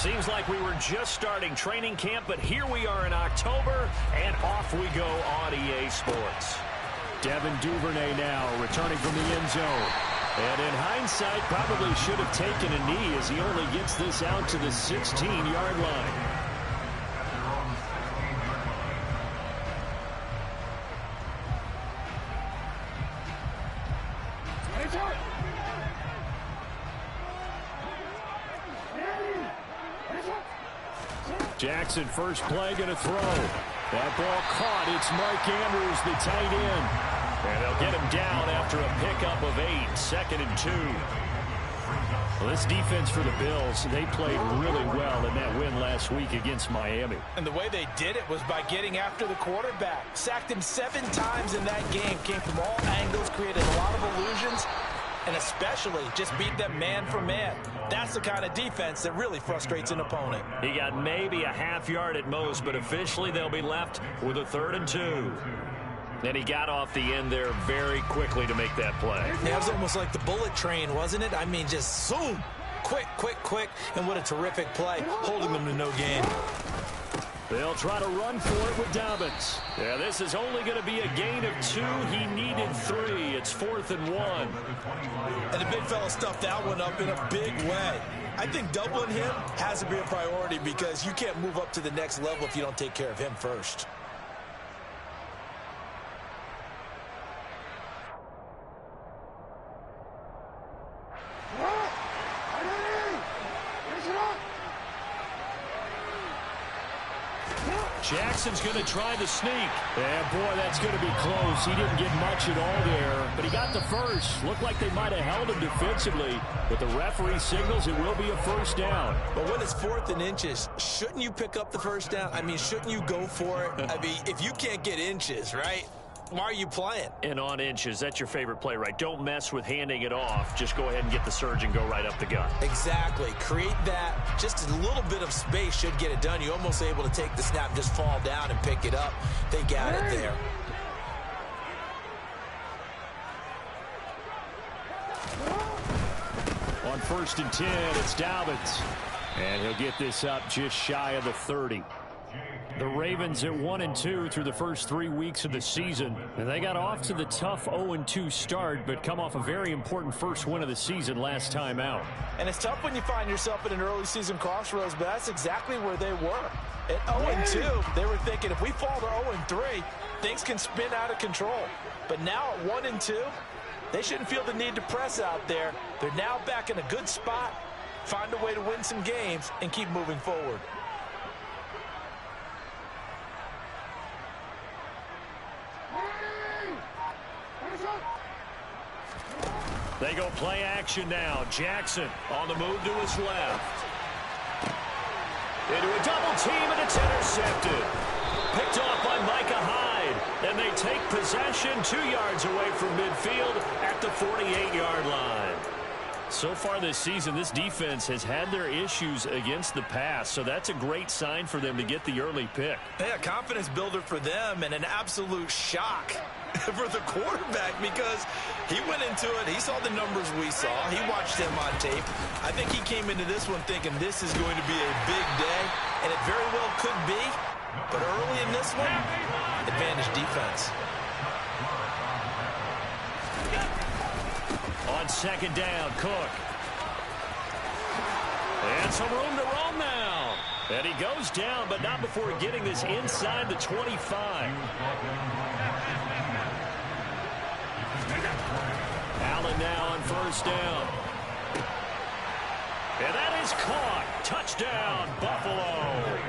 Seems like we were just starting training camp, but here we are in October, and off we go on EA Sports. Devin Duvernay now returning from the end zone. And in hindsight, probably should have taken a knee as he only gets this out to the 16-yard line. Jackson, first play, going to throw. That ball caught. It's Mark Andrews, the tight end. And they'll get him down after a pickup of 8, 2nd and 2. Well, this defense for the Bills, they played really well in that win last week against Miami. And the way they did it was by getting after the quarterback. Sacked him 7 times in that game. Came from all angles, created a lot of illusions, and especially just beat them man for man. That's the kind of defense that really frustrates an opponent. He got maybe a half yard at most, but officially they'll be left with a 3rd and 2. And he got off the end there very quickly to make that play. Yeah, it was almost like the bullet train, wasn't it? I mean, just zoom. Quick, quick, quick. And what a terrific play, holding them to no gain. They'll try to run for it with Dobbins. Yeah, this is only going to be a gain of 2. He needed 3. It's 4th and 1. And the big fella stuffed that one up in a big way. I think doubling him has to be a priority because you can't move up to the next level if you don't take care of him first. Jackson's going to try the sneak. And boy, that's going to be close. He didn't get much at all there, but he got the first. Looked like they might have held him defensively, but the referee signals it will be a first down. But when it's 4th and inches, shouldn't you pick up the first down? I mean, shouldn't you go for it? I mean, if you can't get inches, right? Why are you playing? And on inches, that's your favorite play, right? Don't mess with handing it off. Just go ahead and get the surge and go right up the gut. Exactly. Create that. Just a little bit of space should get it done. You're almost able to take the snap, just fall down and pick it up. They got it there. On 1st and 10, it's Dobbins. And he'll get this up just shy of the 30. The Ravens at 1-2 through the first 3 weeks of the season. And they got off to the tough 0-2 start, but come off a very important first win of the season last time out. And it's tough when you find yourself at an early season crossroads, but that's exactly where they were. At 0-2, they were thinking if we fall to 0-3, things can spin out of control. But now at 1-2, they shouldn't feel the need to press out there. They're now back in a good spot, find a way to win some games, and keep moving forward. They go play action now. Jackson on the move to his left. Into a double team, and it's intercepted. Picked off by Micah Hyde. And they take possession 2 yards away from midfield at the 48-yard line. So far this season, this defense has had their issues against the pass, so that's a great sign for them to get the early pick. Yeah, confidence builder for them and an absolute shock for the quarterback because he went into it. He saw the numbers we saw. He watched them on tape. I think he came into this one thinking this is going to be a big day, and it very well could be. But early in this one, advantage defense. On 2nd down, Cook. And some room to roam now. And he goes down, but not before getting this inside the 25. Allen now on 1st down. And that is caught. Touchdown, Buffalo.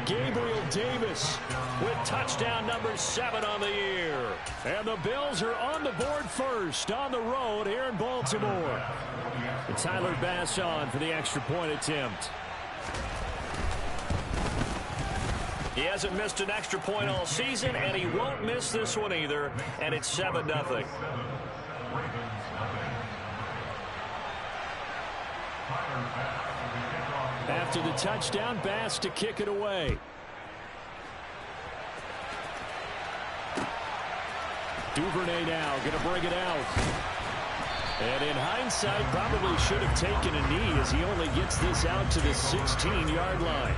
Gabriel Davis with touchdown number 7 on the year. And the Bills are on the board first on the road here in Baltimore. And Tyler Bass on for the extra point attempt. He hasn't missed an extra point all season, and he won't miss this one either. And it's 7-0. After the touchdown, Bass to kick it away. Duvernay now going to bring it out. And in hindsight, probably should have taken a knee as he only gets this out to the 16-yard line.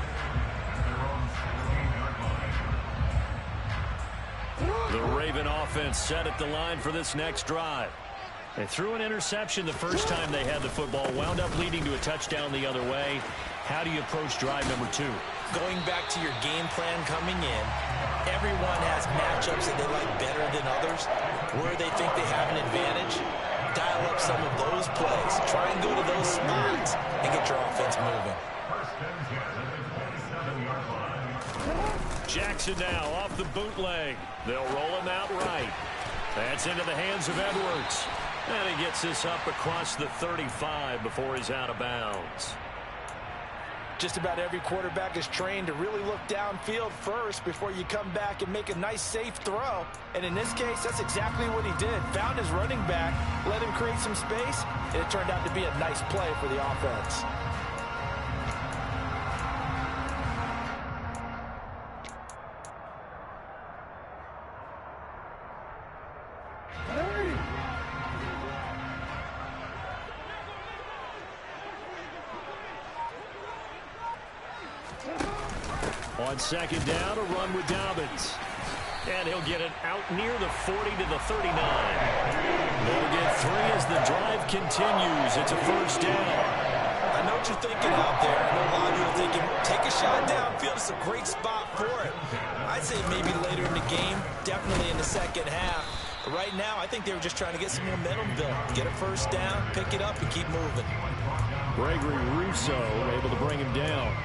The Raven offense set at the line for this next drive. They threw an interception the first time they had the football, wound up leading to a touchdown the other way. How do you approach drive number 2? Going back to your game plan coming in, everyone has matchups that they like better than others, where they think they have an advantage. Dial up some of those plays. Try and go to those spots and get your offense moving. Jackson now off the bootleg. They'll roll him out right. That's into the hands of Edwards. And he gets this up across the 35 before he's out of bounds. Just about every quarterback is trained to really look downfield first before you come back and make a nice, safe throw. And in this case, that's exactly what he did. Found his running back, let him create some space, and it turned out to be a nice play for the offense. On second down, a run with Dobbins. And he'll get it out near the 40 to the 39. They'll get 3 as the drive continues. It's a first down. I know what you're thinking out there. I know a lot of you are thinking, take a shot downfield. It's a great spot for it. I'd say maybe later in the game, definitely in the second half. But right now, I think they were just trying to get some momentum built. Get a first down, pick it up, and keep moving. Gregory Rousseau able to bring him down.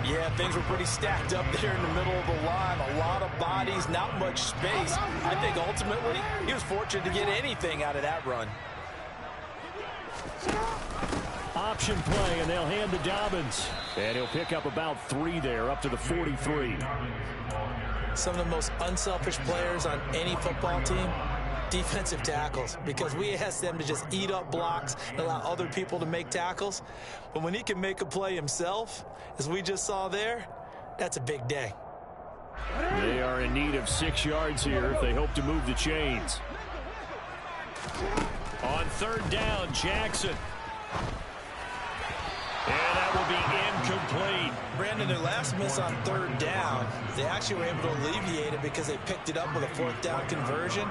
Yeah, things were pretty stacked up there in the middle of the line. A lot of bodies, not much space. I think ultimately he was fortunate to get anything out of that run. Option play, and they'll hand to Dobbins. And he'll pick up about 3 there, up to the 43. Some of the most unselfish players on any football team, defensive tackles, because we ask them to just eat up blocks and allow other people to make tackles. But when he can make a play himself, as we just saw there, that's a big day. They are in need of 6 yards here if they hope to move the chains. On third down, Jackson. And that will be incomplete. Brandon, their last miss on third down, they actually were able to alleviate it because they picked it up with a fourth down conversion.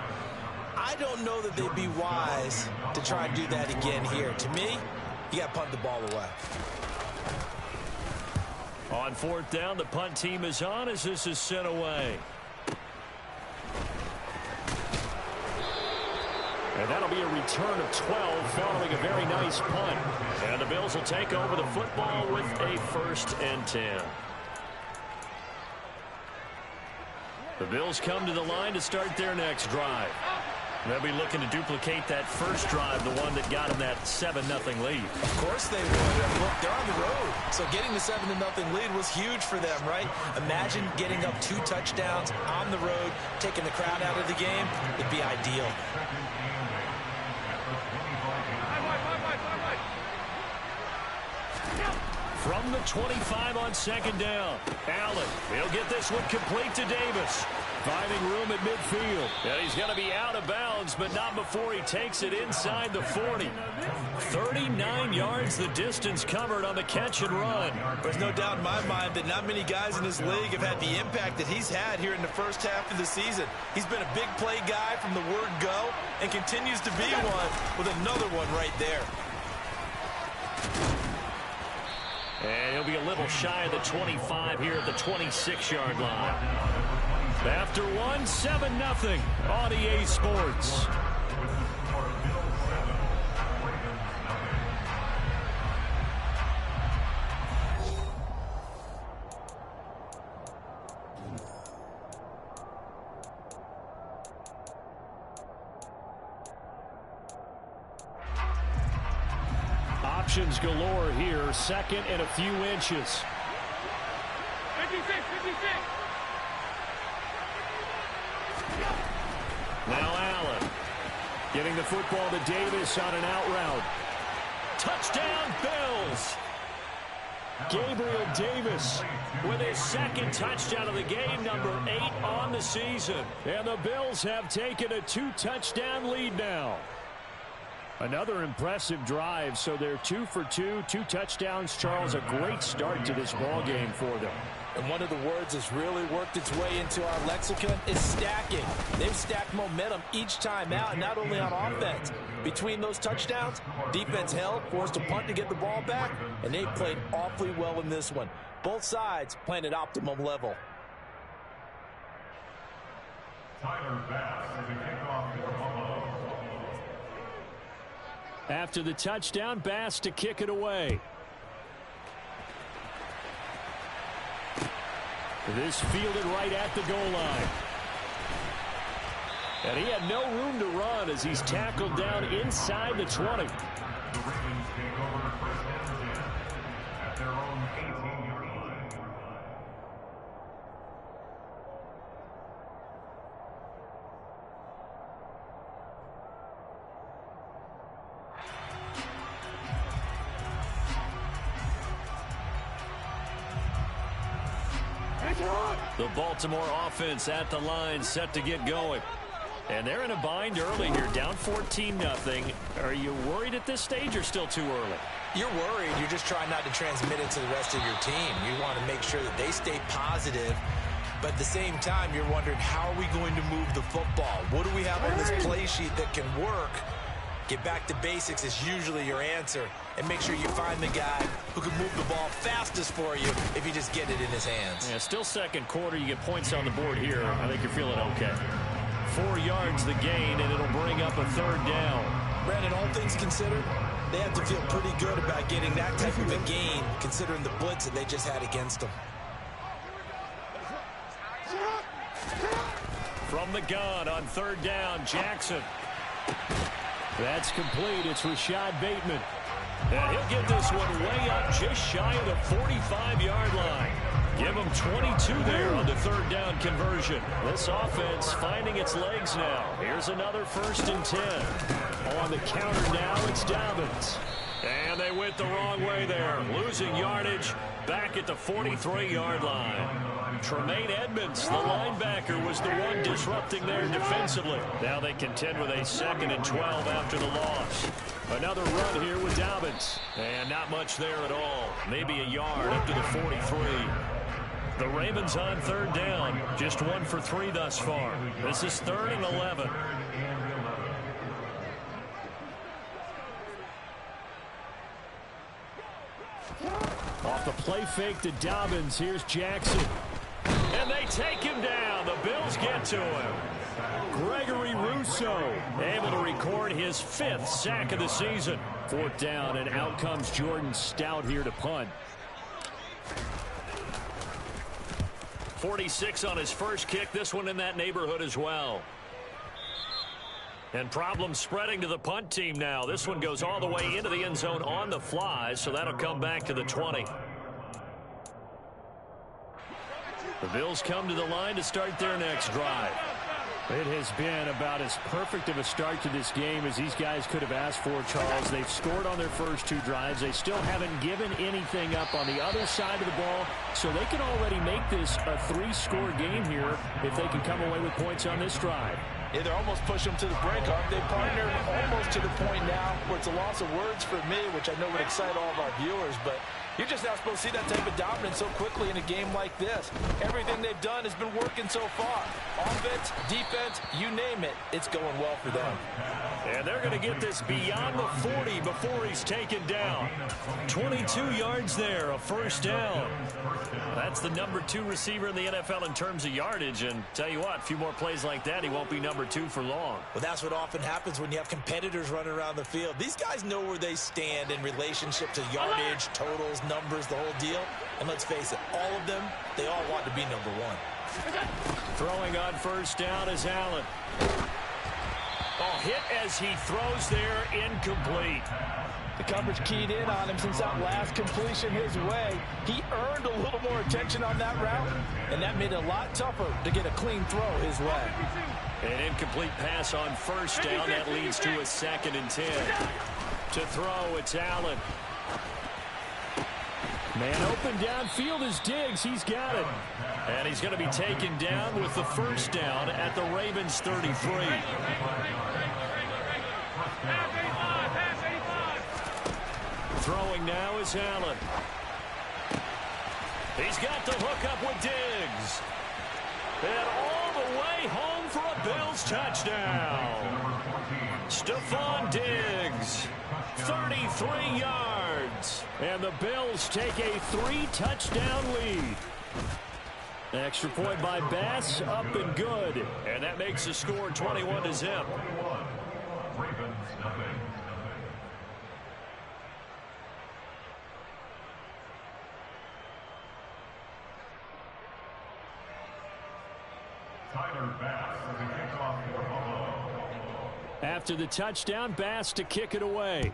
I don't know that they'd be wise to try and do that again here. To me, you got to punt the ball away. On fourth down, the punt team is on as this is sent away. And that'll be a return of 12 following a very nice punt. And the Bills will take over the football with a 1st and 10. The Bills come to the line to start their next drive. They'll be looking to duplicate that first drive, the one that got them that 7-0 lead. Of course they would. Look, they're on the road. So getting the 7-0 lead was huge for them, right? Imagine getting up 2 touchdowns on the road, taking the crowd out of the game. It'd be ideal. From the 25 on second down, Allen, he'll get this one complete to Davis. Finding room at midfield. And he's going to be out of bounds, but not before he takes it inside the 40. 39 yards the distance covered on the catch and run. There's no doubt in my mind that not many guys in this league have had the impact that he's had here in the first half of the season. He's been a big play guy from the word go and continues to be one with another one right there. And he'll be a little shy of the 25 here at the 26-yard line. After 7-0 on EA Sports. Options galore here. 2nd and a few inches. 56, 56. Now Allen getting the football to Davis on an out route. Touchdown Bills. Gabriel Davis with his 2nd touchdown of the game, number 8 on the season. And the Bills have taken a 2-touchdown lead now. Another impressive drive, so they're 2 for 2, 2 touchdowns. Charles, a great start to this ball game for them. And one of the words that's really worked its way into our lexicon is stacking. They've stacked momentum each time out, not only on offense. Between those touchdowns, defense held, forced a punt to get the ball back, and they played awfully well in this one. Both sides playing at optimum level. Tyler Bass is the kickoff for Buffalo. After the touchdown, Bass to kick it away. This fielded right at the goal line. And he had no room to run as he's tackled down inside the 20. The Ravens take over first and 10 at their own 18-yard line. The Baltimore offense at the line, set to get going. And they're in a bind early here, down 14-0. Are you worried at this stage or still too early? You're worried. You're just trying not to transmit it to the rest of your team. You want to make sure that they stay positive. But at the same time, you're wondering, how are we going to move the football? What do we have on this play sheet that can work? Get back to basics is usually your answer. And make sure you find the guy who can move the ball fastest for you if you just get it in his hands. Yeah, still second quarter. You get points on the board here. I think you're feeling okay. 4 yards the gain, and it'll bring up a third down. Brandon, all things considered, they have to feel pretty good about getting that type of a gain, considering the blitz that they just had against them. From the gun on third down, Jackson. That's complete. It's Rashad Bateman. And he'll get this one way up just shy of the 45-yard line. Give him 22 there on the third down conversion. This offense finding its legs now. Here's another 1st and 10. On the counter now, it's Dobbins. And they went the wrong way there. Losing yardage back at the 43-yard line. Tremaine Edmonds, the linebacker, was the one disrupting there defensively. Now they contend with a 2nd and 12 after the loss. Another run here with Dobbins. And not much there at all. Maybe a yard up to the 43. The Ravens on third down. Just 1 for 3 thus far. This is 3rd and 11. Off the play fake to Dobbins. Here's Jackson. And they take him down. The Bills get to him. Gregory Rousseau able to record his 5th sack of the season. 4th down, and out comes Jordan Stout here to punt. 46 on his first kick. This one in that neighborhood as well. And problems spreading to the punt team now. This one goes all the way into the end zone on the fly, so that'll come back to the 20. The Bills come to the line to start their next drive. It has been about as perfect of a start to this game as these guys could have asked for, Charles. They've scored on their first 2 drives. They still haven't given anything up on the other side of the ball, so they can already make this a 3-score game here if they can come away with points on this drive. Yeah, they're almost pushing them to the break, aren't they, partner? Almost to the point now where it's a loss of words for me, which I know would excite all of our viewers, but you're just not supposed to see that type of dominance so quickly in a game like this. Everything they've done has been working so far. Offense, defense, you name it, it's going well for them. And they're going to get this beyond the 40 before he's taken down. 22 yards there, a 1st down. That's the number 2 receiver in the NFL in terms of yardage. And tell you what, a few more plays like that, he won't be number 2 for long. Well, that's what often happens when you have competitors running around the field. These guys know where they stand in relationship to yardage, totals, numbers, the whole deal. And let's face it, all of them, they all want to be number 1. Throwing on 1st down is Allen. Oh, hit as he throws there, incomplete. The coverage keyed in on him since that last completion his way. He earned a little more attention on that route, and that made it a lot tougher to get a clean throw his way. An incomplete pass on 1st down. That leads to a 2nd and 10. To throw, it's Allen. Man open downfield is Diggs. He's got it. And he's going to be taken down with the 1st down at the Ravens 33. Throwing now is Allen. He's got the hookup with Diggs. And all the way home for a Bills touchdown. Stephon Diggs, 33 yards. And the Bills take a 3-touchdown lead. Extra point by Bass, up and good. And that makes the score 21-0. After the touchdown, Bass to kick it away.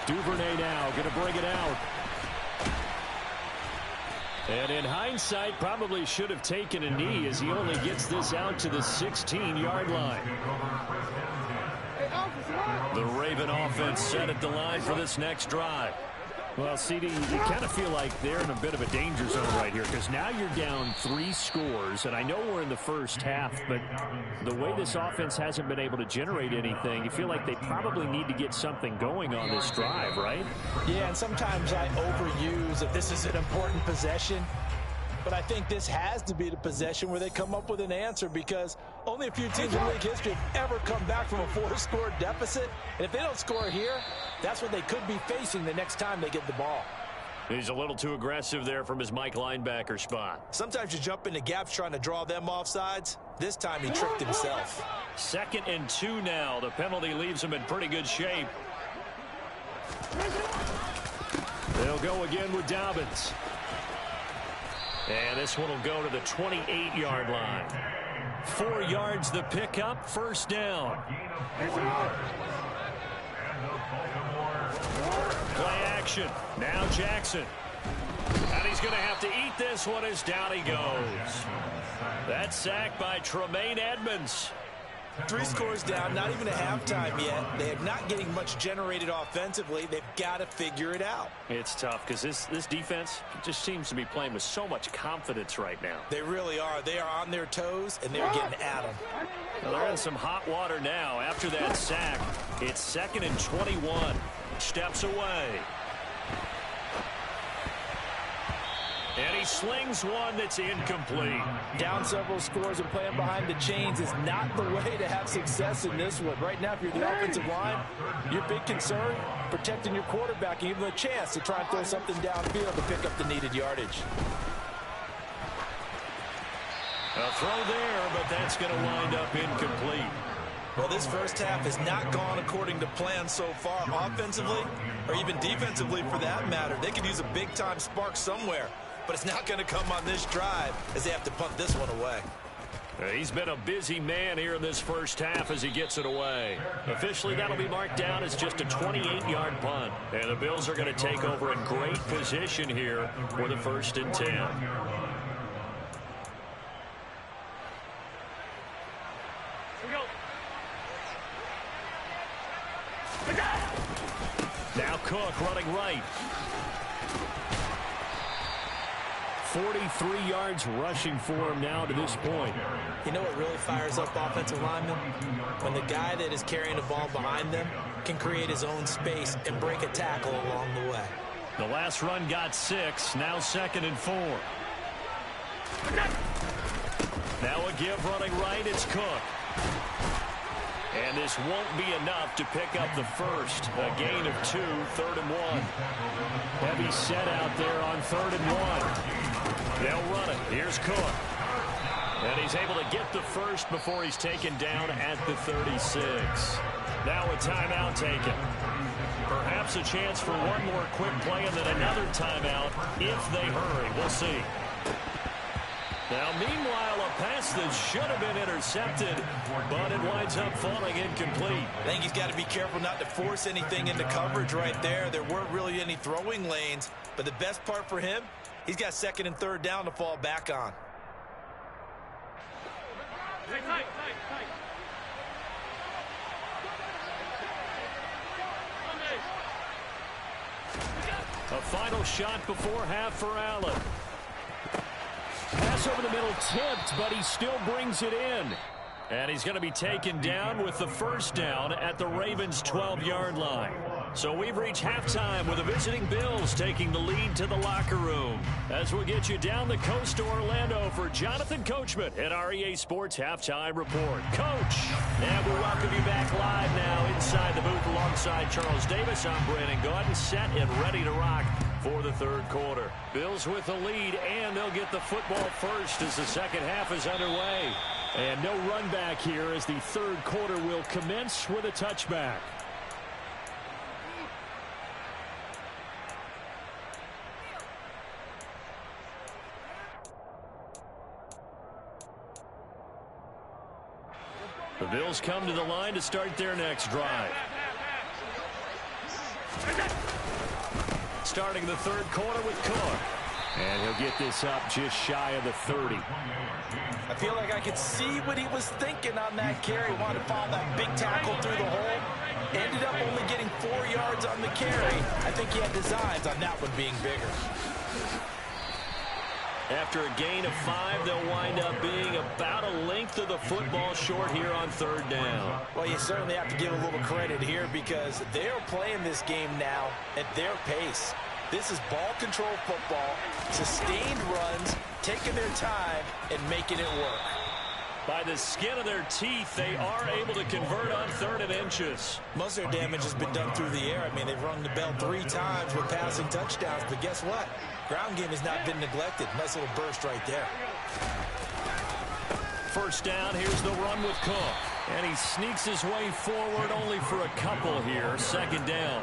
Duvernay now going to bring it out. And in hindsight, probably should have taken a knee as he only gets this out to the 16-yard line. The Raven offense set at the line for this next drive. Well, CD, you kind of feel like they're in a bit of a danger zone right here because now you're down 3 scores, and I know we're in the first half, but the way this offense hasn't been able to generate anything, you feel like they probably need to get something going on this drive, right? Yeah, and sometimes I overuse that this is an important possession, but I think this has to be the possession where they come up with an answer because only a few teams in league history have ever come back from a 4-score deficit. And if they don't score here, that's what they could be facing the next time they get the ball. He's a little too aggressive there from his Mike linebacker spot. Sometimes you jump into gaps trying to draw them off sides. This time he tricked himself. 2nd and 2 now. The penalty leaves him in pretty good shape. They'll go again with Dobbins. And this one will go to the 28-yard line. 4 yards the pickup, first down. Play action. Now Jackson. And he's going to have to eat this one as down he goes. That's sacked by Tremaine Edmonds. 3 scores down, not even a halftime yet. They are not getting much generated offensively. They've got to figure it out. It's tough because this defense just seems to be playing with so much confidence right now. They really are. They are on their toes, and they're getting at them. Well, they're in some hot water now. After that sack, it's 2nd and 21. Steps away. And he slings one that's incomplete. Down several scores and playing behind the chains is not the way to have success in this one. Right now, if you're the offensive line, your big concern, protecting your quarterback and giving him a chance to try and throw something downfield to pick up the needed yardage. A throw there, but that's going to wind up incomplete. Well, this first half has not gone according to plan so far offensively or even defensively for that matter. They could use a big-time spark somewhere, but it's not going to come on this drive as they have to punt this one away. He's been a busy man here in this first half as he gets it away. Officially, that'll be marked down as just a 28-yard punt. And the Bills are going to take over in great position here for the 1st and 10. Now Cook running right. 43 yards rushing for him now to this point. You know what really fires up offensive linemen? When the guy that is carrying the ball behind them can create his own space and break a tackle along the way. The last run got 6. Now 2nd and 4. Now a give running right. It's Cook. And this won't be enough to pick up the first. A gain of 2, 3rd and 1. Heavy set out there on 3rd and 1. They'll run it. Here's Cook. And he's able to get the first before he's taken down at the 36. Now a timeout taken. Perhaps a chance for one more quick play and then another timeout if they hurry. We'll see. Now, meanwhile, a pass that should have been intercepted, but it winds up falling incomplete. I think he's got to be careful not to force anything into coverage right there. There weren't really any throwing lanes, but the best part for him, he's got 2nd and 3rd down to fall back on. A final shot before half for Allen. Pass over the middle tipped, but he still brings it in. And he's going to be taken down with the first down at the Ravens' 12-yard line. So we've reached halftime with the visiting Bills taking the lead to the locker room. As we'll get you down the coast to Orlando for Jonathan Coachman at our EA Sports Halftime Report. Coach, and we welcome you back live now inside the booth alongside Charles Davis. I'm Brandon Gaudin, set and ready to rock for the third quarter. Bills with the lead, and they'll get the football first as the second half is underway. And no run back here as the third quarter will commence with a touchback. The Bills come to the line to start their next drive. Starting the third quarter with Cook. And he'll get this up just shy of the 30. I feel like I could see what he was thinking on that carry. Wanted to follow that big tackle through the hole. Ended up only getting 4 yards on the carry. I think he had designs on that one being bigger. After a gain of 5, they'll wind up being about a length of the football short here on third down. Well, you certainly have to give a little credit here because they're playing this game now at their pace. This is ball control football, sustained runs, taking their time, and making it work. By the skin of their teeth, they are able to convert on 3rd and inches. Most of their damage has been done through the air. I mean, they've rung the bell 3 times with passing touchdowns, but guess what? Ground game has not been neglected. Nice little burst right there. First down, here's the run with Cook. And he sneaks his way forward only for a couple here. Second down.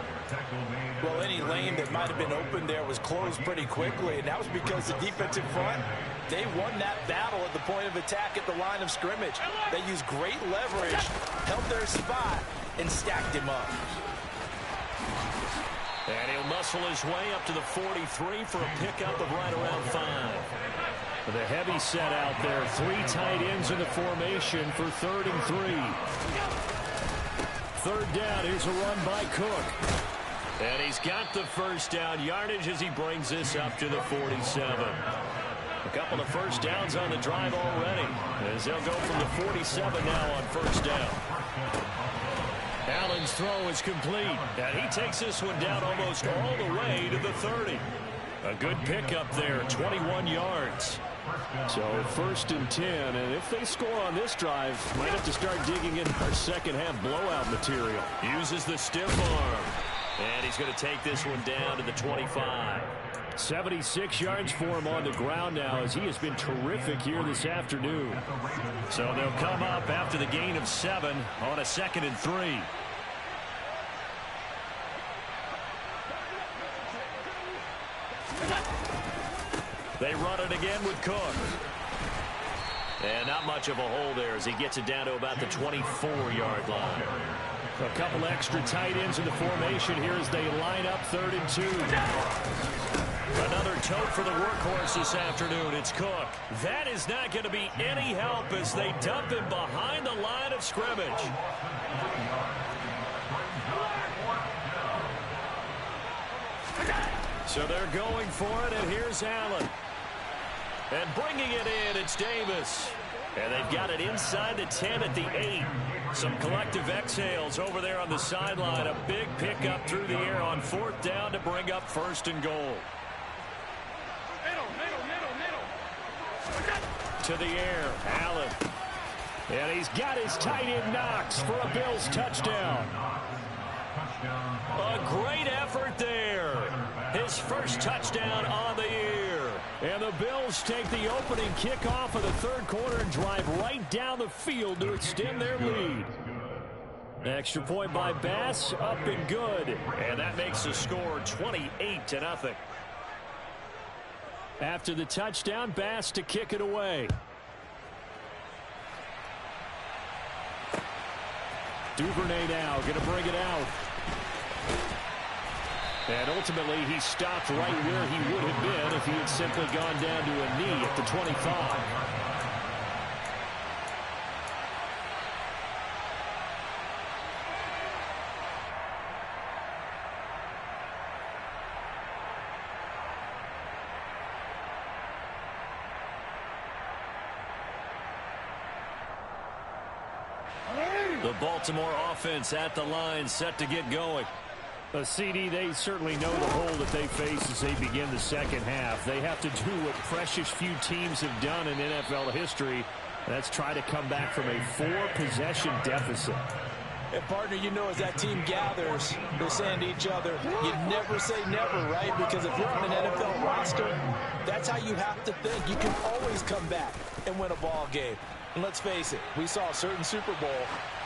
Well, any lane that might have been open there was closed pretty quickly, and that was because the defensive front, they won that battle at the point of attack at the line of scrimmage. They used great leverage, held their spot, and stacked him up. And he'll muscle his way up to the 43 for a pickup of right around 5. The heavy set out there. 3 tight ends in the formation for 3rd and 3. Third down. Here's a run by Cook. And he's got the first down yardage as he brings this up to the 47. A couple of first downs on the drive already as they'll go from the 47 now on first down. Allen's throw is complete. And he takes this one down almost all the way to the 30. A good pickup there, 21 yards. So 1st and 10, and if they score on this drive, might have to start digging in our second half blowout material. Uses the stiff arm. And he's going to take this one down to the 25. 76 yards for him on the ground now as he has been terrific here this afternoon. So they'll come up after the gain of 7 on a 2nd and 3. They run it again with Cook. And not much of a hole there as he gets it down to about the 24-yard line. A couple extra tight ends in the formation here as they line up 3rd and 2. Another tote for the workhorse this afternoon. It's Cook. That is not going to be any help as they dump him behind the line of scrimmage. So they're going for it, and here's Allen. And bringing it in, it's Davis. And they've got it inside the 10 at the 8. Some collective exhales over there on the sideline. A big pickup through the air on 4th down to bring up 1st and goal. To the air, Allen. And he's got his tight end Knox for a Bills touchdown. A great effort there. His first touchdown on the year. And the Bills take the opening kickoff of the third quarter and drive right down the field to extend their lead. Extra point by Bass, up and good. And that makes the score 28-0. After the touchdown, Bass to kick it away. Duvernay now going to bring it out. And ultimately, he stopped right where he would have been if he had simply gone down to a knee at the 25. The Baltimore offense at the line, set to get going. CD, they certainly know the hole that they face as they begin the second half. They have to do what precious few teams have done in NFL history. That's try to come back from a 4-possession deficit. And, partner, you know, as that team gathers, they're saying to each other, you never say never, right? Because if you're on an NFL roster, that's how you have to think. You can always come back and win a ball game. And let's face it, we saw a certain Super Bowl,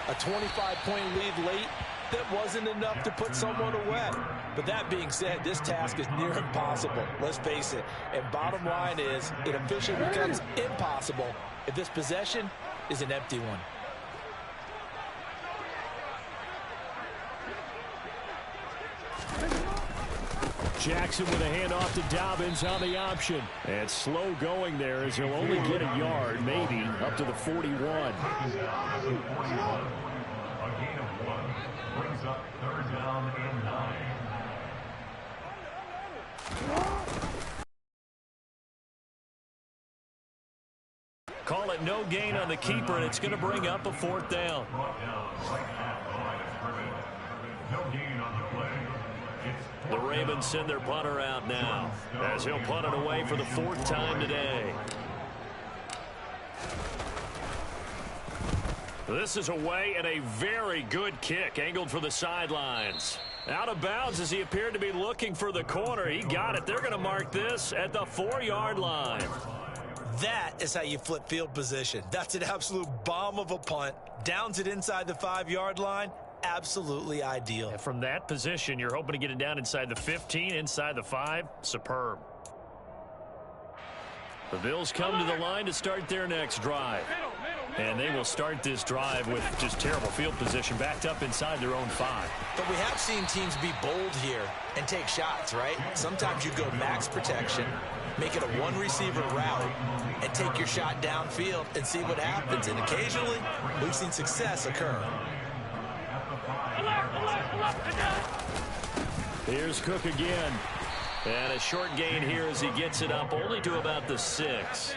a 25-point lead late, that wasn't enough to put someone away. But that being said, this task is near impossible. Let's face it. And bottom line is, it officially becomes impossible if this possession is an empty one. Jackson with a handoff to Dobbins on the option. And slow going there as he'll only get a yard, maybe, up to the 41. A gain of 1 brings up 3rd down and 9. Call it no gain on the keeper, and it's going to bring up a 4th down. Brought down right at the line of scrimmage. No gain on the play. The Ravens send their punter out now as he'll punt it away for the 4th time today. This is away and a very good kick angled for the sidelines. Out of bounds as he appeared to be looking for the corner. He got it. They're going to mark this at the 4-yard line. That is how you flip field position. That's an absolute bomb of a punt. Downs it inside the 5-yard line. Absolutely ideal. And from that position, you're hoping to get it down inside the 15, inside the 5. Superb. The Bills come to the line to start their next drive. And they will start this drive with just terrible field position backed up inside their own 5. But we have seen teams be bold here and take shots, right? Sometimes you go max protection, make it a one-receiver route, and take your shot downfield and see what happens. And occasionally, we've seen success occur. Here's Cook again. And a short gain here as he gets it up only to about the 6.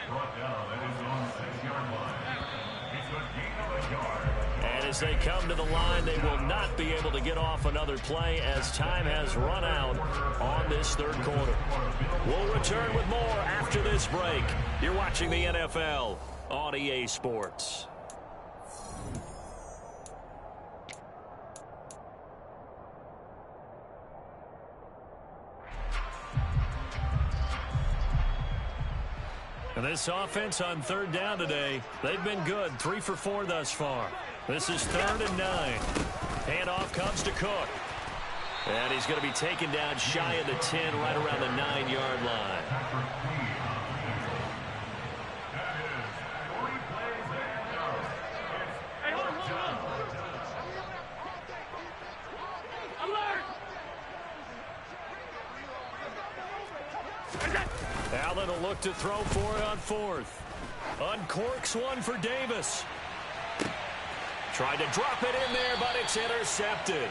And as they come to the line, they will not be able to get off another play as time has run out on this 3rd quarter. We'll return with more after this break. You're watching the NFL on EA Sports. And this offense on 3rd down today, they've been good. 3 for 4 thus far. This is 3rd and 9. Handoff comes to Cook. And he's going to be taken down shy of the 10, right around the 9-yard line. Allen will look to throw for it on 4th. Uncorks one for Davis. Tried to drop it in there, but it's intercepted.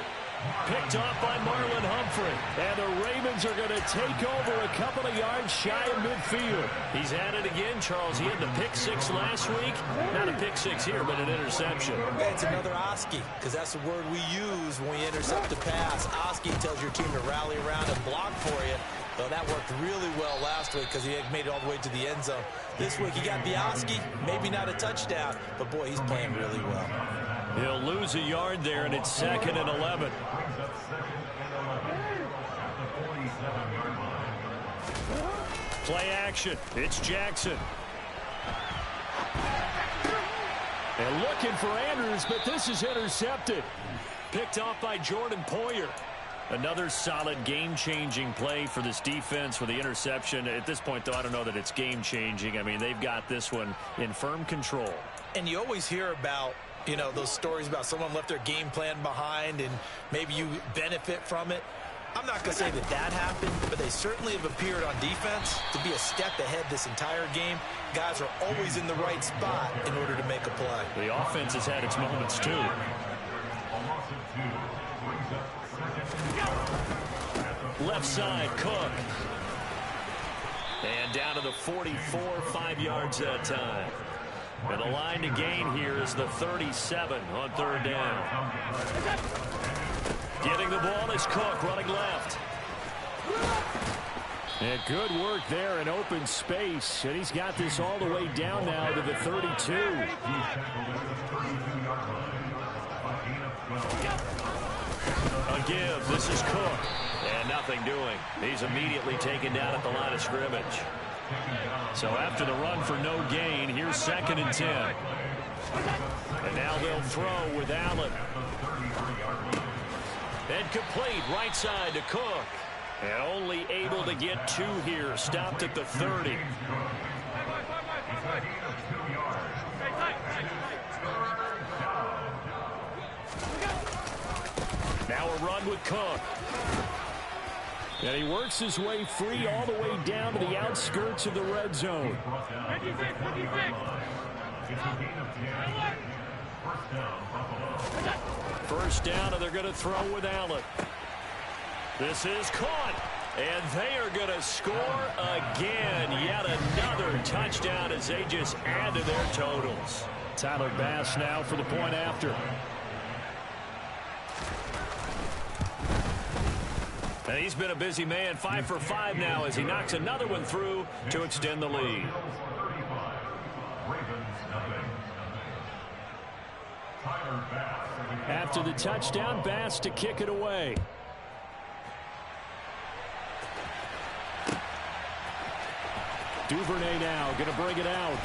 Picked off by Marlon Humphrey. And the Ravens are going to take over a couple of yards shy of midfield. He's at it again, Charles. He had the pick 6 last week. Not a pick 6 here, but an interception. Yeah, it's another Oski, because that's the word we use when we intercept a pass. Oski tells your team to rally around and block for you. Well, that worked really well last week because he had made it all the way to the end zone. This week he got the Oski, maybe not a touchdown, but boy, he's playing really well. He'll lose a yard there, and it's 2nd and 11. Play action. It's Jackson. And looking for Andrews, but this is intercepted. Picked off by Jordan Poyer. Another solid game-changing play for this defense with the interception. At this point, though, I don't know that it's game-changing. I mean, they've got this one in firm control. And you always hear about, you know, those stories about someone left their game plan behind and maybe you benefit from it. I'm not going to say that that happened, but they certainly have appeared on defense to be a step ahead this entire game. Guys are always in the right spot in order to make a play. The offense has had its moments, too. Left side, Cook. And down to the 44, 5 yards that time. And the line to gain here is the 37 on third down. Getting the ball is Cook running left. And good work there in open space. And he's got this all the way down now to the 32. A give. This is Cook. And nothing doing. He's immediately taken down at the line of scrimmage. So after the run for no gain, here's 2nd and 10. And now they'll throw with Allen. And complete right side to Cook. And only able to get 2 here. Stopped at the 30. Now a run with Cook. And he works his way free all the way down to the outskirts of the red zone. 56. First down, and they're going to throw with Allen. This is caught. And they are going to score again. Yet another touchdown as they just add to their totals. Tyler Bass now for the point after. And he's been a busy man, 5 for 5 now as he knocks another one through to extend the lead. After the touchdown, Bass to kick it away. Duvernay now going to bring it out.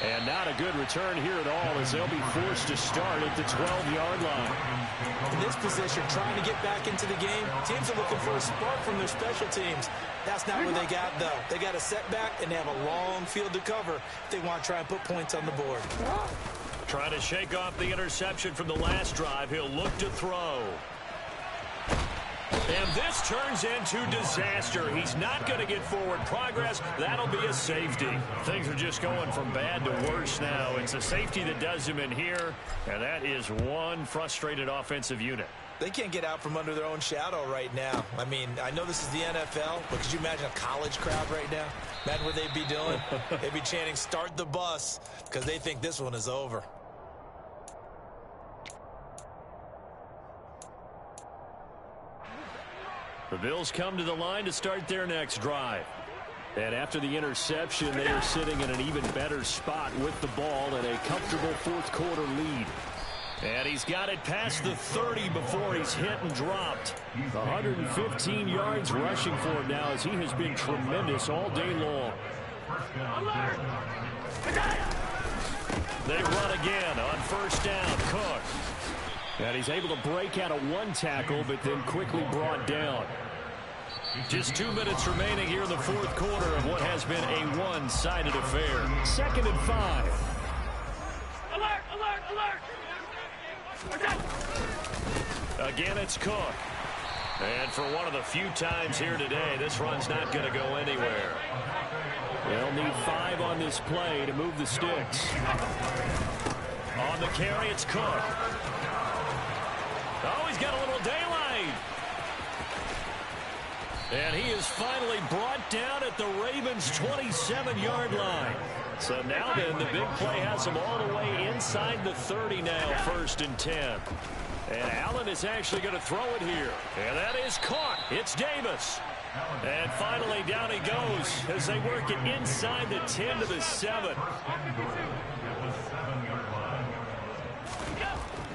And not a good return here at all as they'll be forced to start at the 12-yard line. In this position, trying to get back into the game, teams are looking for a spark from their special teams. That's not what they got, though. They got a setback, and they have a long field to cover if they want to try and put points on the board. Trying to shake off the interception from the last drive. He'll look to throw. And this turns into disaster. He's not going to get forward progress. That'll be a safety. Things are just going from bad to worse now. It's a safety that does him in here, and that is one frustrated offensive unit. They can't get out from under their own shadow right now. I mean, I know this is the NFL, but could you imagine a college crowd right now? Imagine what they'd be doing. They'd be chanting, "Start the bus," because they think this one is over. The Bills come to the line to start their next drive. And after the interception, they are sitting in an even better spot with the ball and a comfortable fourth-quarter lead. And he's got it past the 30 before he's hit and dropped. 115 yards rushing for him now as he has been tremendous all day long. They run again on first down. Cook. And he's able to break out of one tackle, but then quickly brought down. Just 2 minutes remaining here in the fourth quarter of what has been a one-sided affair. 2nd and 5. Alert! Alert! Alert! Again, it's Cook. And for one of the few times here today, this run's not going to go anywhere. They'll need 5 on this play to move the sticks. On the carry, it's Cook. Oh, he's got a little daylight. And he is finally brought down at the Ravens' 27-yard line. So now then, the big play has him all the way inside the 30 now, 1st and 10. And Allen is actually going to throw it here. And that is caught. It's Davis. And finally, down he goes as they work it inside the 10 to the 7.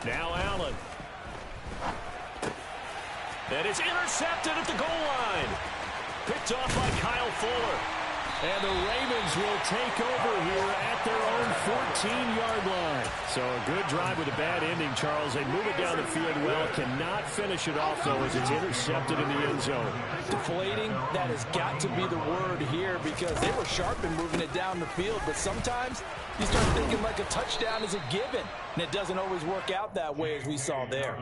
Now Allen. And it's intercepted at the goal line. Picked off by Kyle Fuller. And the Ravens will take over here at their own 14-yard line. So a good drive with a bad ending, Charles. They move it down the field well. Cannot finish it off, though, as it's intercepted in the end zone. Deflating, that has got to be the word here because they were sharp in moving it down the field. But sometimes you start thinking like a touchdown is a given. And it doesn't always work out that way as we saw there.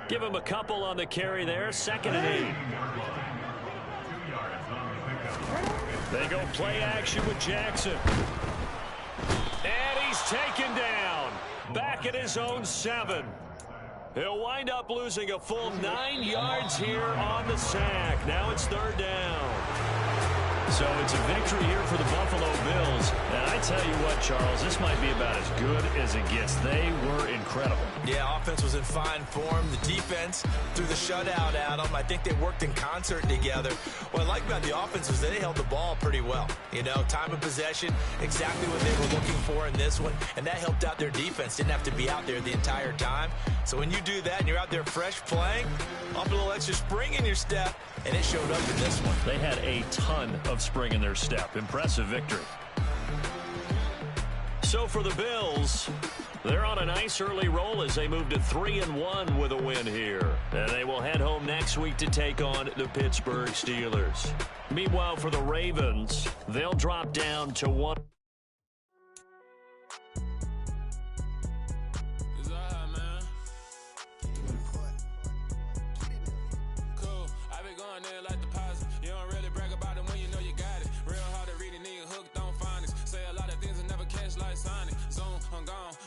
Give him a couple on the carry there. 2nd and 8. They go play action with Jackson. And he's taken down. Back at his own 7. He'll wind up losing a full 9 yards here on the sack. Now it's 3rd down. So it's a victory here for the Buffalo Bills. And I tell you what, Charles, this might be about as good as it gets. They were incredible. Yeah, offense was in fine form. The defense threw the shutout at them. I think they worked in concert together. What I like about the offense is they held the ball pretty well. You know, time of possession, exactly what they were looking for in this one. And that helped out their defense. Didn't have to be out there the entire time. So when you do that and you're out there fresh playing, up a little extra spring in your step, and it showed up in this one. They had a ton of spring in their step. Impressive victory. So for the Bills, they're on a nice early roll as they move to 3-1 with a win here. And they will head home next week to take on the Pittsburgh Steelers. Meanwhile, for the Ravens, they'll drop down to 1.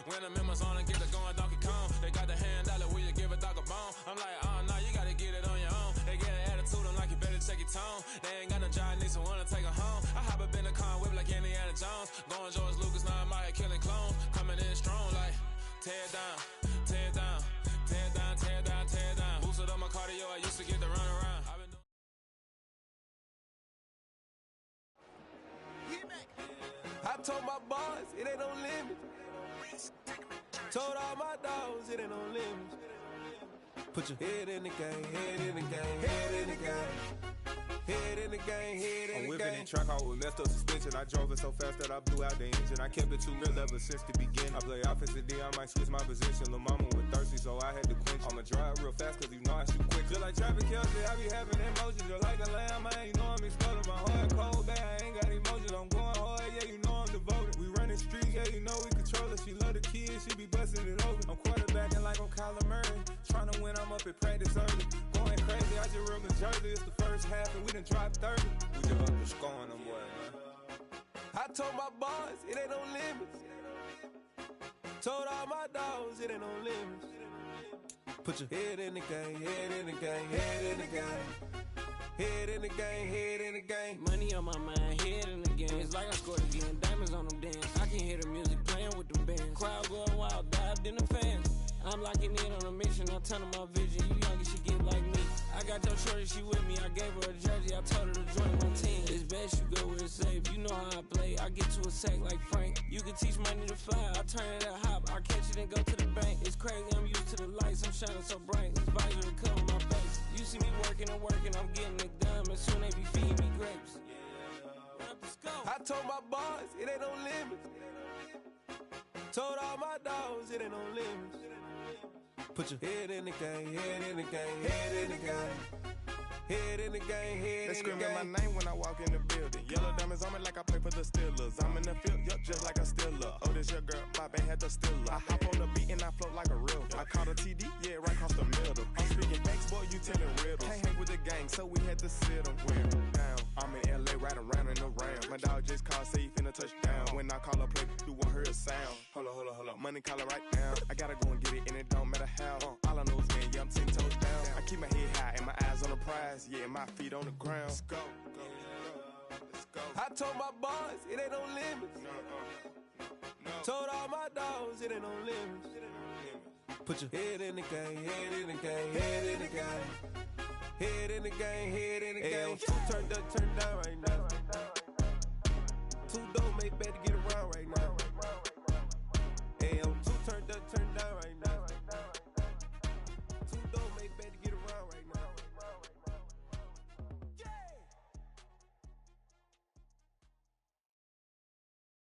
When the members on and get it going Donkey Kong, they got the hand dollar, will you give a dog a bone? I'm like, oh no, you gotta get it on your own. They get an attitude, I'm like, you better check your tone. They ain't got no job, need someone to take her home. I hop up in the car and whip like Indiana Jones. Going George Lucas, now I'm out here killing clones. Coming in strong like, tear down, tear down, tear down, tear down, tear down. Boosted up my cardio, I used to get to run around. I told my boys, it ain't no limit. Told all my dogs, it ain't no limits. Put your head in the game, head in the game, head in the game. Head in the game, head in the game. I'm whipping in track out with messed up suspension. I drove it so fast that I blew out the engine. I kept it too real ever since the beginning. I play offensive D, I might switch my position. Lil' mama was thirsty, so I had to quench. I'ma drive real fast, cause you know I shoot quick. Just like Travis Kelce, I be having emotions. Just like a lamb, man, you know I'm exploding. My heart cold, bad, I ain't got emotions. I'm going hard, yeah, you know I'm devoted. We running streets, yeah, you know we control it. She love the kids, she be busting it over. I'm quarterbacking like I'm Kyler Murray. Trying to win, I'm up at practice early. Going crazy, I just real the jersey. It's the first half and we done dropped 30. We just up to scoring them, boy, man. I told my boys, it ain't no limits. Told all my dogs, it ain't no limits. Put your head in the game, head in the game, head in the game. Head in the game, head in the game. Money on my mind, head in the game. It's like I scored again, diamonds on them dance. I can hear the music playing with them bands. Crowd going wild, dived in the fans. I'm locking in on a mission, I tell them my vision. You young, you should get like me. I got your shorty, she with me. I gave her a jersey, I told her to join my team. It's best you go where it's safe. You know how I play. I get to a sack like Frank. You can teach money to fly. I turn it at hop. I catch it and go to the bank. It's crazy, I'm used to the lights. I'm shining so bright. This visor to cover my face. You see me working and working. I'm getting it done. And soon they be feeding me grapes. I told my boys, it ain't no limits. Told all my dogs, it ain't no limits. Put your head in the game, head in the game, head in the game. Head in the game, head in the game. They screaming my name when I walk in the building. Yellow diamonds on me like I play for the Steelers. I'm in the field, yup, just like a Steeler. Oh, this your girl, my band had the Steeler. I hop on the beat and I float like a real. I caught a TD, yeah, right across the middle. I'm speaking thanks, boy, you telling riddles. Can't hang with the gang, so we had to sit them down. I'm in LA, right around in the round. My dog just called, say he finna touchdown. When I call a play, you won't hear a sound. Hold up, money calling right now. I gotta go and get it, and it don't matter how. All I know is, man, yeah, I'm 10 toes down. I keep my head high and my eyes on the prize. Yeah, my feet on the ground. Let's go. Let's go. I told my boys, it ain't no limits. Told all my dogs, it ain't no limits. Put your head in the game, head in the game, head in the game. Head in the game, head in the game. Two turned up, turned down right now. Two dope make better get around right now. Hey, I'm two turned up, turned down right now. Two dope make better get around right now.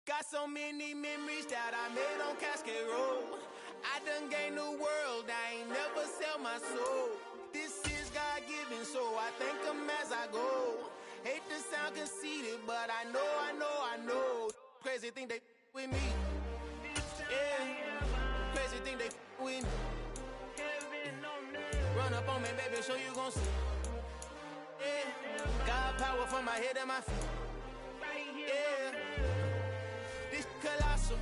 Got so many memories that I made on Cascade Road. I done gained the world, I ain't never sell my soul. This is God-given, so I thank him as I go. Hate to sound conceited, but I know. Crazy think they with me. Yeah, crazy think they with me. Run up on me, baby, so you gon' see. Yeah, God power from my head and my feet. Yeah, this colossal.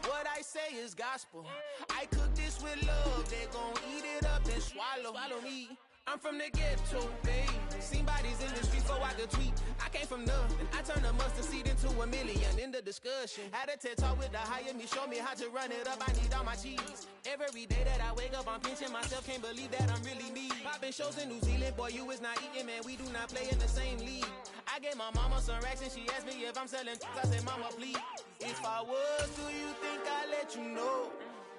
What I say is gospel. I cook this with love. They gon' eat it up and swallow me. I'm from the ghetto, baby. Seen bodies in the streets so I could tweet. I came from nothing. I turned a mustard seed into $1 million in the discussion. Had a TED talk with the higher me, show me how to run it up. I need all my cheese. Every day that I wake up, I'm pinching myself. Can't believe that I'm really me. Popping shows in New Zealand, boy, you is not eating, man. We do not play in the same league. I gave my mama some racks and she asked me if I'm selling. I said, mama, please. If I was, do you think I'd let you know?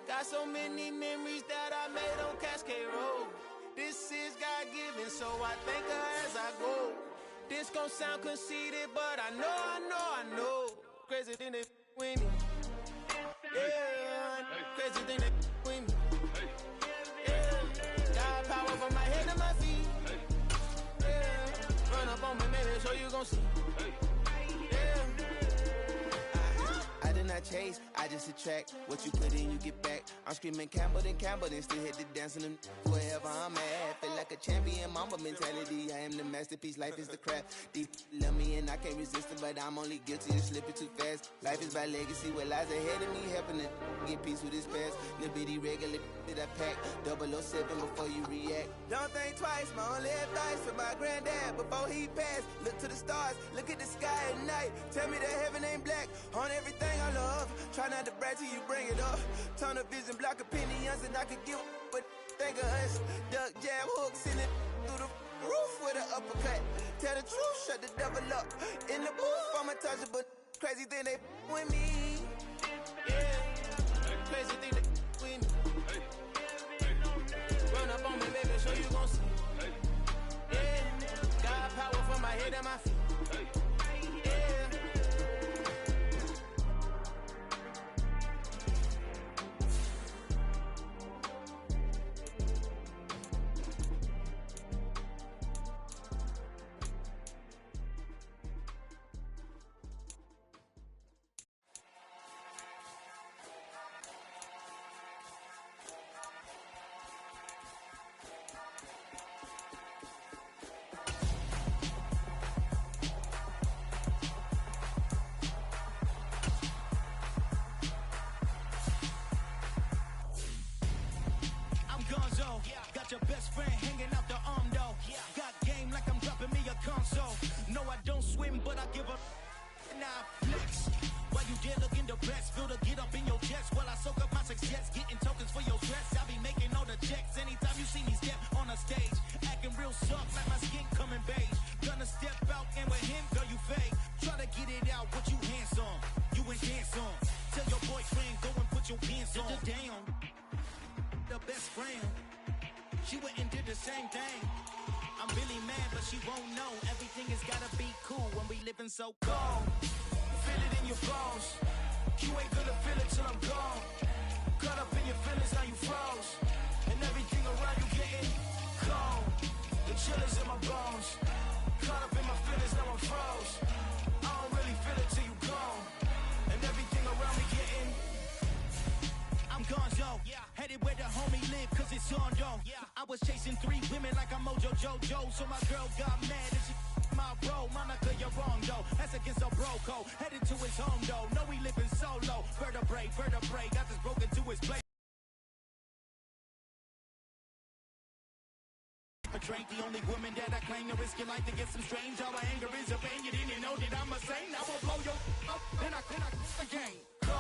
Got so many memories that I made on Cascade Road. This is God-given, so I thank her as I go. This gon' sound conceited, but I know. Crazy thing that with me. Yeah, crazy thing that with me. Yeah, got power from my head to my feet. Yeah, run up on me, baby, so you gon' see. I chase, I just attract what you put in, you get back. I'm screaming Campbell, then still hit the dancing and wherever I'm at. Feel like a champion, mamba mentality. I am the masterpiece, life is the craft. Deep love me and I can't resist it, but I'm only guilty of slipping too fast. Life is by legacy, what lies ahead of me, helping to get peace with his past. Little bitty regular that I pack, 007 before you react. Don't think twice, my only advice for my granddad before he passed. Look to the stars, look at the sky at night. Tell me that heaven ain't black on everything I love. Try not to brag till you bring it up. Turn a vision, block opinions, and I could give but think of us. Duck, jab, hooks in it through the roof with an uppercut. Tell the truth, shut the devil up. In the booth, I'm untouchable. Crazy thing they with me. Yeah, crazy thing they with me. Run up on me, baby, so you gon' see. Yeah, got power from my head and my feet. Got your best friend hanging out the arm though. Got game like I'm dropping me a console. No, I don't swim, but I give a nah flex. While you there looking depressed, feel the get up in your chest while I soak up my success, getting tokens for your stress. I be making all the checks anytime you see me step on a stage, acting real soft like my skin coming beige. Gonna step out and with him, girl, you fake. Try to get it out, what you hands on, you ain't dance on. Tell your boyfriend go and put your pants on. Down, the best friend. She went and did the same thing. I'm really mad, but she won't know. Everything has gotta be cool when we living so cold. Feel it in your bones. You ain't gonna feel it till I'm gone. Caught up in your feelings, now you froze. And everything around you getting cold. The chillers in my bones. Caught up in my feelings, now I'm froze. I don't really feel it till you gone. And everything around me getting I'm gonzo, headed where the homie live, cause it's on though. I was chasing 3 women like I'm Mojo Jojo, so my girl got mad and she my bro. Monica, you're wrong though, that's against a bro code. Headed to his home though, no we living solo. Vertebrae, got this broken to his place. I drank the only woman that I claim to risk your life to get some strange. All my anger is a pain, you didn't know that I'm a saint. I will blow your up, then I again. Go.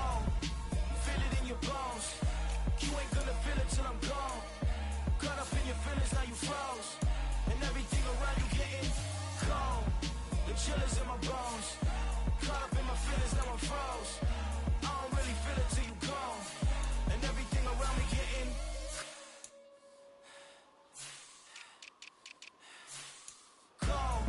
Feel it in your bones. You ain't gonna feel it till I'm gone. Caught up in your feelings, now you froze. And everything around you getting cold. The chillers in my bones. Caught up in my feelings, now I'm froze. I don't really feel it till you gone. And everything around me getting cold.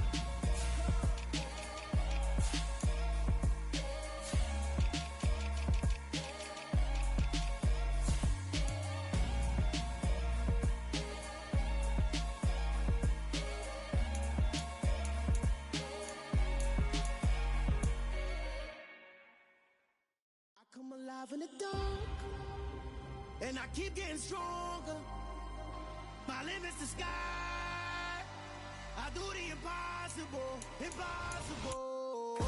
Come alive in the dark, and I keep getting stronger. My limit's the sky. I do the impossible, impossible.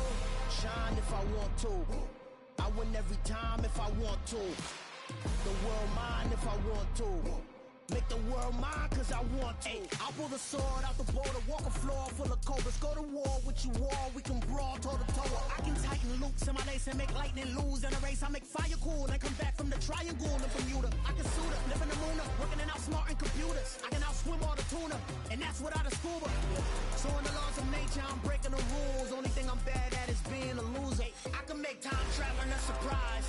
Shine if I want to. I win every time if I want to. The world mine if I want to. Make the world mine cause I want to. I pull the sword out the border, walk a floor full of cobras, go to war with what you are, we can brawl toe to toe. I can tighten loops in my lace and make lightning lose in a race. I make fire cool and come back from the triangle in Bermuda. I can suit up, live in the moon up, working and outsmarting computers. I can outswim all the tuna, and that's without a scuba. So in the laws of nature, I'm breaking the rules. Only thing I'm bad at is being a loser. I can make time traveling a surprise,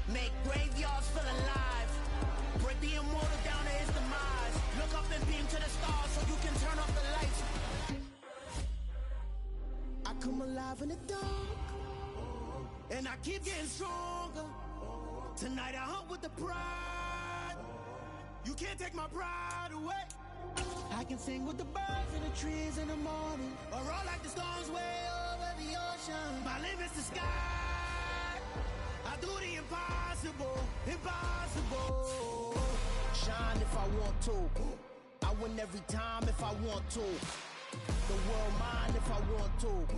make graveyards feel alive, break the immortal down to his demise. Look up and beam to the stars so you can turn off the lights. I come alive in the dark, and I keep getting stronger. Tonight I hunt with the pride. You can't take my pride away. I can sing with the birds and the trees in the morning, or roll like the storms way over the ocean. My limit's the sky. I do the impossible, impossible. Shine if I want to. I win every time if I want to. The world mine if I want to.